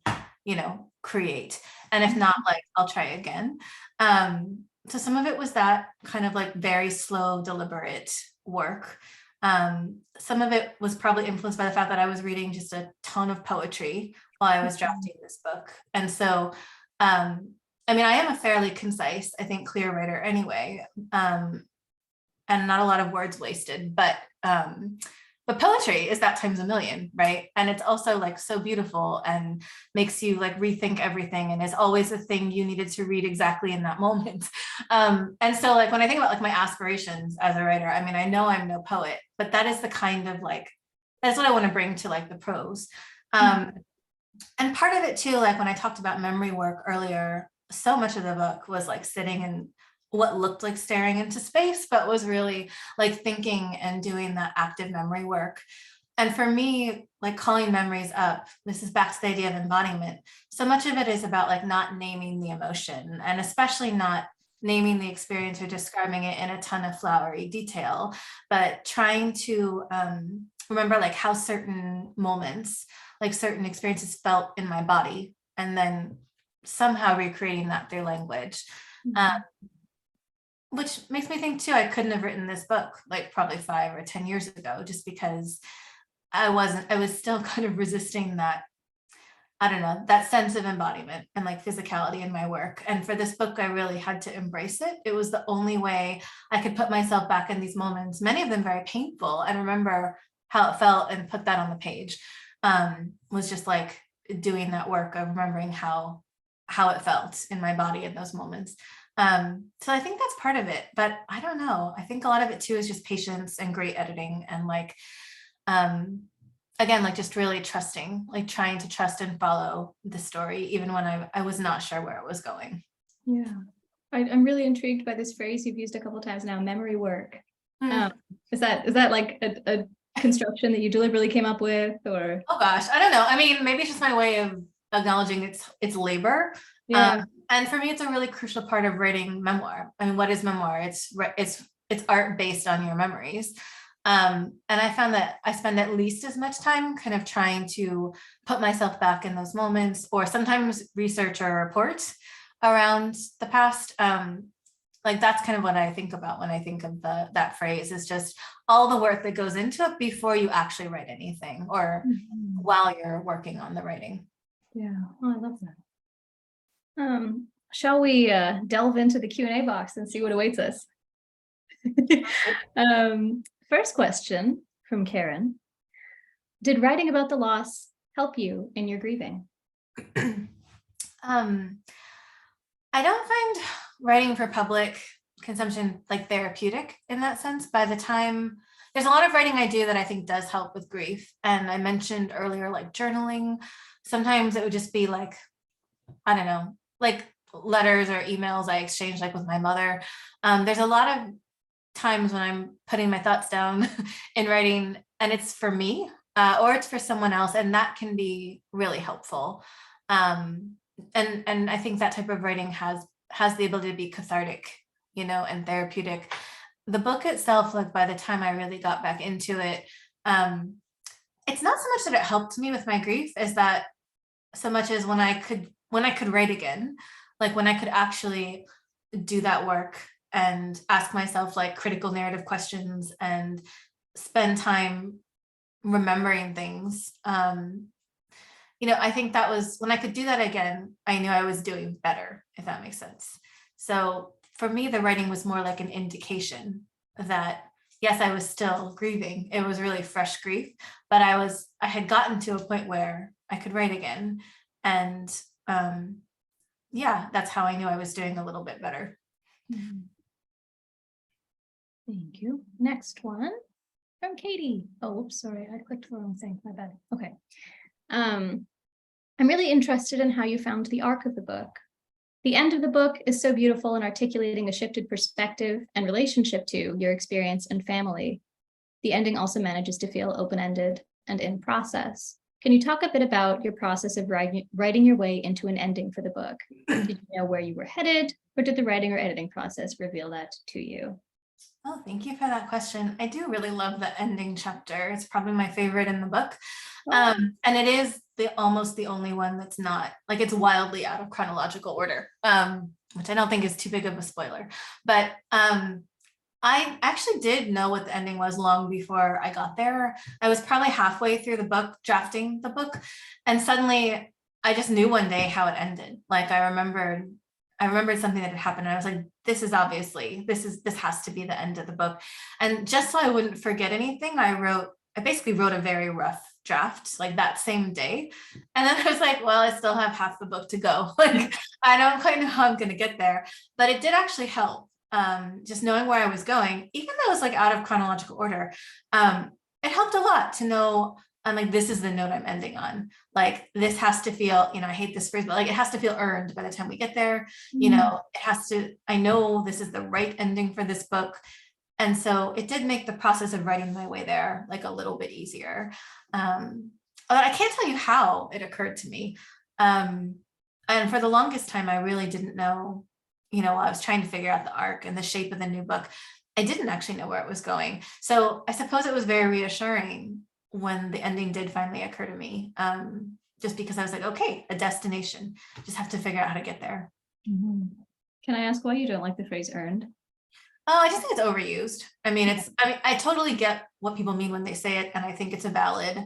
create? And if not, like, I'll try again. So some of it was that kind of like very slow, deliberate work. Some of it was probably influenced by the fact that I was reading just a ton of poetry while I was drafting this book. And so, I mean, I am a fairly concise, I think, clear writer anyway, and not a lot of words wasted, but poetry is that times a million, right? And it's also like so beautiful and makes you like rethink everything, and is always the thing you needed to read exactly in that moment. And so like when I think about like my aspirations as a writer, I mean, I know I'm no poet, but that is the kind of like, that's what I want to bring to like the prose. And part of it too, like when I talked about memory work earlier, so much of the book was like sitting in what looked like staring into space, but was really like thinking and doing that active memory work. And for me, like calling memories up, this is back to the idea of embodiment. So much of it is about like not naming the emotion, and especially not naming the experience or describing it in a ton of flowery detail, but trying to remember like how certain moments, like certain experiences felt in my body, and then somehow recreating that through language. Which makes me think too, I couldn't have written this book like probably 5 or 10 years ago, just because I was still kind of resisting that, I don't know, that sense of embodiment and like physicality in my work. And for this book, I really had to embrace it. It was the only way I could put myself back in these moments, many of them very painful, and remember how it felt and put that on the page. Was just like doing that work of remembering how it felt in my body in those moments. So I think that's part of it, but I don't know. I think a lot of it too is just patience and great editing, and like, again, like just really trusting, like trying to trust and follow the story, even when I was not sure where it was going. Yeah, I'm really intrigued by this phrase you've used a couple of times now, memory work. Is that like a construction that you deliberately came up with, or? Oh gosh, I don't know. I mean, maybe it's just my way of acknowledging its labor. Yeah. And for me, it's a really crucial part of writing memoir. I mean, what is memoir? It's art based on your memories. And I found that I spend at least as much time kind of trying to put myself back in those moments, or sometimes research or report around the past. Like that's kind of what I think about when I think of that phrase, is just all the work that goes into it before you actually write anything, or while you're working on the writing. Yeah, oh, I love that. Shall we delve into the Q&A box and see what awaits us? First question from Karen. Did writing about the loss help you in your grieving? I don't find writing for public consumption like therapeutic in that sense. By the time, there's a lot of writing I do that I think does help with grief. And I mentioned earlier, like journaling. Sometimes it would just be like, I don't know, like letters or emails I exchange like with my mother. There's a lot of times when I'm putting my thoughts down in writing, and it's for me or it's for someone else, and that can be really helpful. And I think that type of writing has the ability to be cathartic, and therapeutic. The book itself, like by the time I really got back into it, it's not so much that it helped me with my grief as that so much as when I could write again, like when I could actually do that work and ask myself like critical narrative questions and spend time remembering things. I think that was when I could do that again, I knew I was doing better, if that makes sense. So for me, the writing was more like an indication that, yes, I was still grieving. It was really fresh grief, but I had gotten to a point where I could write again. And that's how I knew I was doing a little bit better. Thank you. Next one from Katie. Oh, oops, sorry, I clicked the wrong thing. My bad. Okay. I'm really interested in how you found the arc of the book. The end of the book is so beautiful in articulating a shifted perspective and relationship to your experience and family. The ending also manages to feel open-ended and in process. Can you talk a bit about your process of writing your way into an ending for the book? Did you know where you were headed, or did the writing or editing process reveal that to you? Oh, thank you for that question. I do really love the ending chapter. It's probably my favorite in the book. And it is almost the only one that's not, like, it's wildly out of chronological order, which I don't think is too big of a spoiler. But I actually did know what the ending was long before I got there. I was probably halfway through the book, drafting the book, and suddenly I just knew one day how it ended. Like I remembered something that had happened, and I was like, this has to be the end of the book. And just so I wouldn't forget anything, I basically wrote a very rough draft like that same day. And then I was like, well, I still have half the book to go. Like, I don't quite know how I'm going to get there, but it did actually help. Just knowing where I was going, even though it's like out of chronological order, it helped a lot to know, like, this is the note I'm ending on. Like, this has to feel, I hate this phrase, but like, it has to feel earned by the time we get there. I know this is the right ending for this book. And so it did make the process of writing my way there like a little bit easier. I can't tell you how it occurred to me. And for the longest time, I really didn't know, while I was trying to figure out the arc and the shape of the new book, I didn't actually know where it was going. So I suppose it was very reassuring when the ending did finally occur to me, just because I was like, okay, a destination, just have to figure out how to get there. Mm-hmm. Can I ask why you don't like the phrase earned? Oh, I just think it's overused. I totally get what people mean when they say it, and I think it's a valid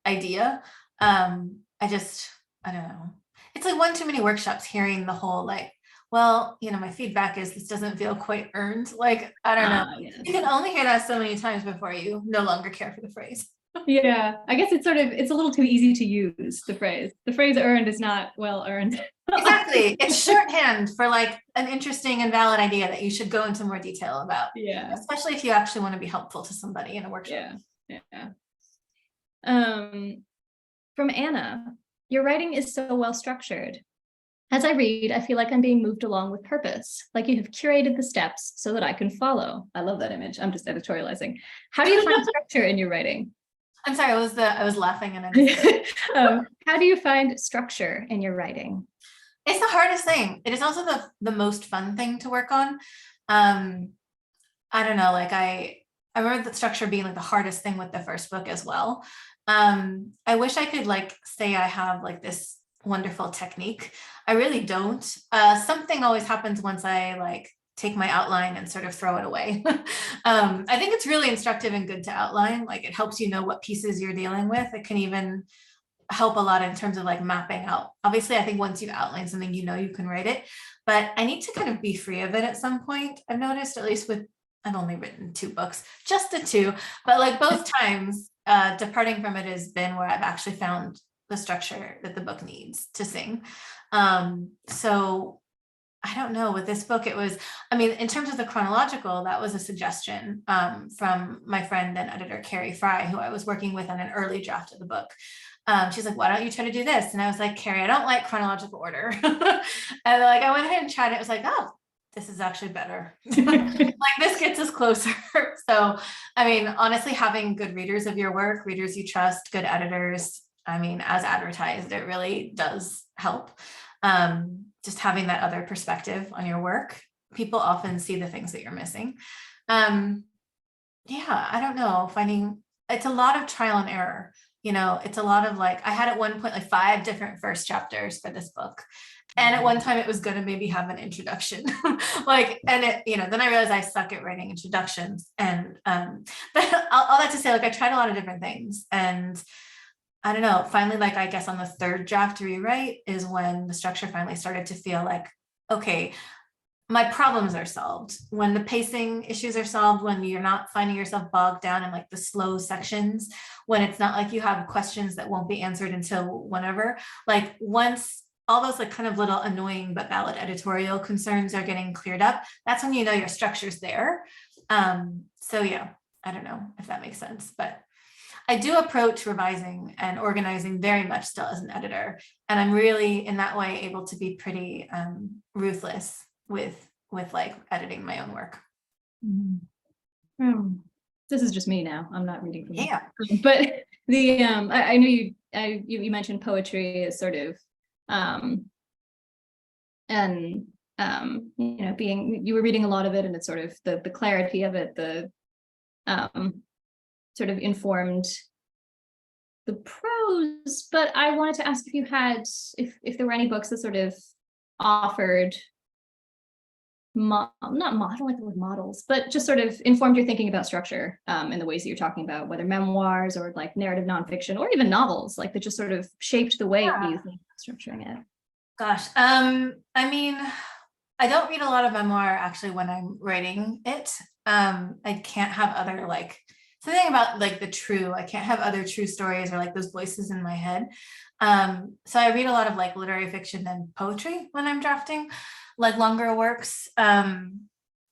idea. I don't know. It's like one too many workshops hearing the whole like, well, my feedback is this doesn't feel quite earned. Like, I don't know. Yes. You can only hear that so many times before you no longer care for the phrase. Yeah, I guess it's a little too easy to use the phrase. The phrase earned is not well earned. Exactly. It's shorthand for like an interesting and valid idea that you should go into more detail about. Yeah. Especially if you actually want to be helpful to somebody in a workshop. Yeah. From Anna, your writing is so well structured. As I read, I feel like I'm being moved along with purpose, like you have curated the steps so that I can follow. I love that image. I'm just editorializing. How do you find structure in your writing? I'm sorry, I was laughing and I'm how do you find structure in your writing? It's the hardest thing. It is also the most fun thing to work on. I don't know, like I remember the structure being like the hardest thing with the first book as well. I wish I could like say I have like this wonderful technique. I really don't. Something always happens once I like take my outline and sort of throw it away. I think it's really instructive and good to outline. Like it helps you know what pieces you're dealing with. It can even help a lot in terms of like mapping out. Obviously, I think once you outline something, you know you can write it, but I need to kind of be free of it at some point. I've noticed, at least with, I've only written 2 books, just the 2, but like both times, departing from it has been where I've actually found the structure that the book needs to sing. So I don't know, with this book, it was, I mean, in terms of the chronological, that was a suggestion from my friend and editor, Carrie Fry, who I was working with on an early draft of the book. She's like, why don't you try to do this? And I was like, Carrie, I don't like chronological order. And like, I went ahead and tried it. It was like, oh, this is actually better. Like this gets us closer. So, I mean, honestly, having good readers of your work, readers you trust, good editors, I mean, as advertised, it really does help. Just having that other perspective on your work. People often see the things that you're missing. Yeah, I don't know, finding, it's a lot of trial and error. You know, it's a lot of like, I had at one point like 5 different first chapters for this book. And at one time it was going to maybe have an introduction. Like, and it, you know, then I realized I suck at writing introductions. And but all that to say, like I tried a lot of different things. And I don't know, finally, like I guess on the 3rd draft rewrite is when the structure finally started to feel like, okay, my problems are solved. When the pacing issues are solved, when you're not finding yourself bogged down in like the slow sections, when it's not like you have questions that won't be answered until whenever, like once all those like kind of little annoying but valid editorial concerns are getting cleared up, that's when you know your structure's there. So yeah, I don't know if that makes sense, but I do approach revising and organizing very much still as an editor. And I'm really in that way able to be pretty ruthless with like editing my own work. This is just me now. I'm not reading from Yeah. But the I know you mentioned poetry as sort of and you know, being, you were reading a lot of it, and it's sort of the clarity of it, the sort of informed the prose. But I wanted to ask if you had, if there were any books that sort of offered not like the word models, but just sort of informed your thinking about structure in the ways that you're talking about, whether memoirs or like narrative nonfiction or even novels, like that just sort of shaped the way you think about structuring it. Gosh, I mean, I don't read a lot of memoir actually when I'm writing it. I can't have other like, something about like I can't have other true stories or like those voices in my head. So I read a lot of like literary fiction and poetry when I'm drafting like longer works. I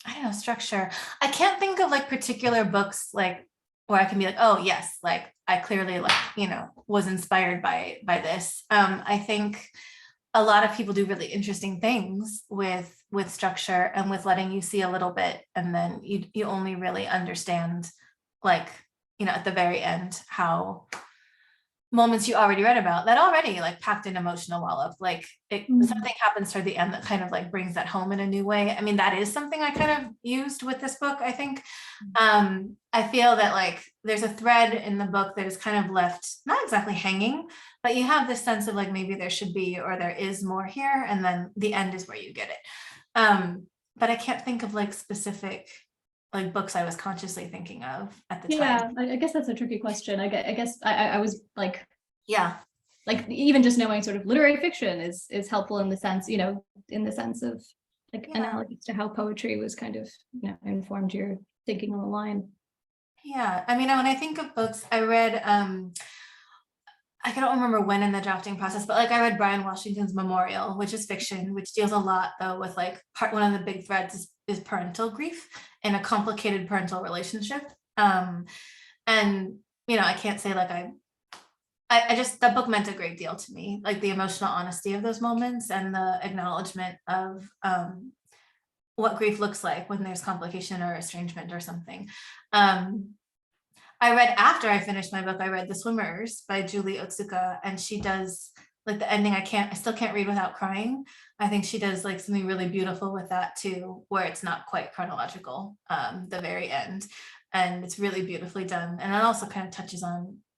don't know, structure. I can't think of like particular books like where I can be like, oh yes, like I clearly like, you know, was inspired by this. I think a lot of people do really interesting things with structure and with letting you see a little bit, and then you only really understand, like, you know, at the very end, how moments you already read about that already like packed an emotional wallop, like something happens toward the end that kind of like brings that home in a new way. I mean, that is something I kind of used with this book, I think. I feel that like there's a thread in the book that is kind of left not exactly hanging, but you have this sense of like maybe there should be, or there is more here, and then the end is where you get it. But I can't think of like specific like books I was consciously thinking of at the time. Yeah, I guess that's a tricky question. I guess I was like, yeah, like even just knowing sort of literary fiction is helpful in the sense, you know, in the sense of like analogous to how poetry was kind of, you know, informed your thinking on the line. Yeah, I mean, when I think of books, I read, I don't remember when in the drafting process, but like I read Brian Washington's Memorial, which is fiction, which deals a lot though with like one of the big threads is parental grief and a complicated parental relationship. And you know, I can't say like I just, that book meant a great deal to me, like the emotional honesty of those moments and the acknowledgement of what grief looks like when there's complication or estrangement or something. I read, after I finished my book, I read The Swimmers by Julie Otsuka, and she does like the ending, I still can't read without crying. I think she does like something really beautiful with that too, where it's not quite chronological, the very end. And it's really beautifully done. And it also kind of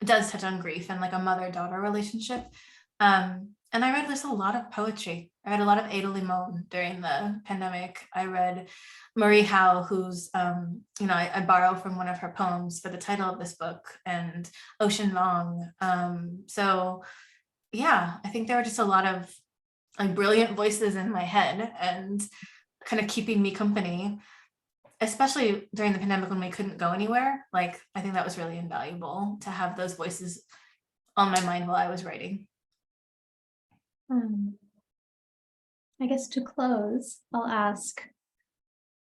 does touch on grief and like a mother-daughter relationship. And I read just a lot of poetry. I read a lot of Ada Limon during the pandemic. I read Marie Howe, who's, I borrow from one of her poems for the title of this book, and Ocean Vuong. So yeah, I think there were just a lot of like brilliant voices in my head and kind of keeping me company, especially during the pandemic when we couldn't go anywhere. Like, I think that was really invaluable to have those voices on my mind while I was writing. I guess to close, I'll ask,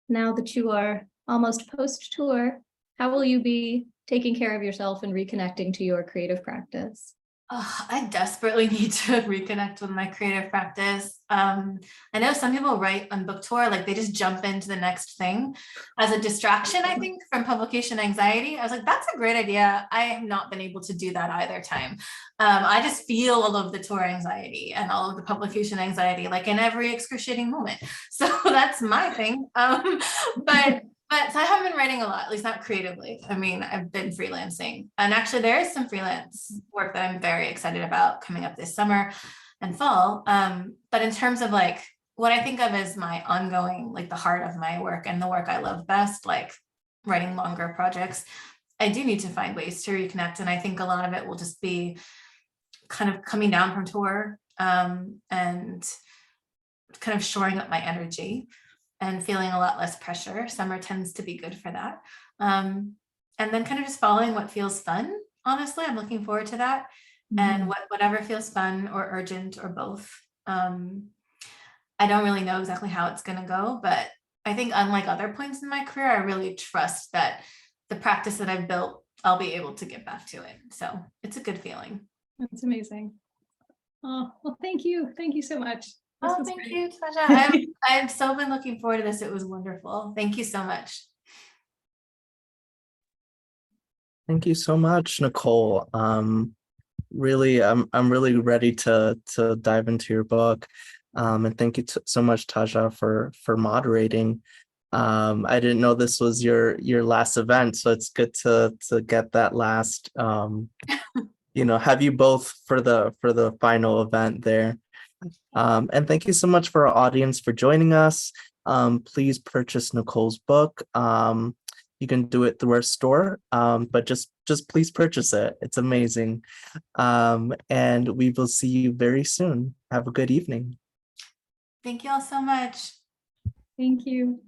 now that you are almost post-tour, how will you be taking care of yourself and reconnecting to your creative practice? I desperately need to reconnect with my creative practice. I know some people write on book tour, like they just jump into the next thing as a distraction, I think, from publication anxiety. I was like, that's a great idea. I have not been able to do that either time. I just feel all of the tour anxiety and all of the publication anxiety, like in every excruciating moment. So that's my thing. But so I haven't been writing a lot, at least not creatively. I mean, I've been freelancing, and actually there is some freelance work that I'm very excited about coming up this summer and fall. But in terms of like what I think of as my ongoing, like the heart of my work and the work I love best, like writing longer projects, I do need to find ways to reconnect. And I think a lot of it will just be kind of coming down from tour, and kind of shoring up my energy and feeling a lot less pressure. Summer tends to be good for that. And then kind of just following what feels fun. Honestly, I'm looking forward to that. And whatever feels fun or urgent or both. I don't really know exactly how it's going to go, but I think unlike other points in my career, I really trust that the practice that I've built, I'll be able to get back to it. So it's a good feeling. That's amazing. Oh, well, thank you. Thank you so much. Oh, thank you, Tasha. I've so been looking forward to this. It was wonderful. Thank you so much. Thank you so much, Nicole. Really, I'm really ready to dive into your book. And thank you so much, Tasha, for moderating. I didn't know this was your last event, so it's good to get that last have you both for the final event there. And thank you so much for our audience for joining us. Please purchase Nicole's book. You can do it through our store, but just please purchase it. It's amazing. And we will see you very soon. Have a good evening. Thank you all so much. Thank you.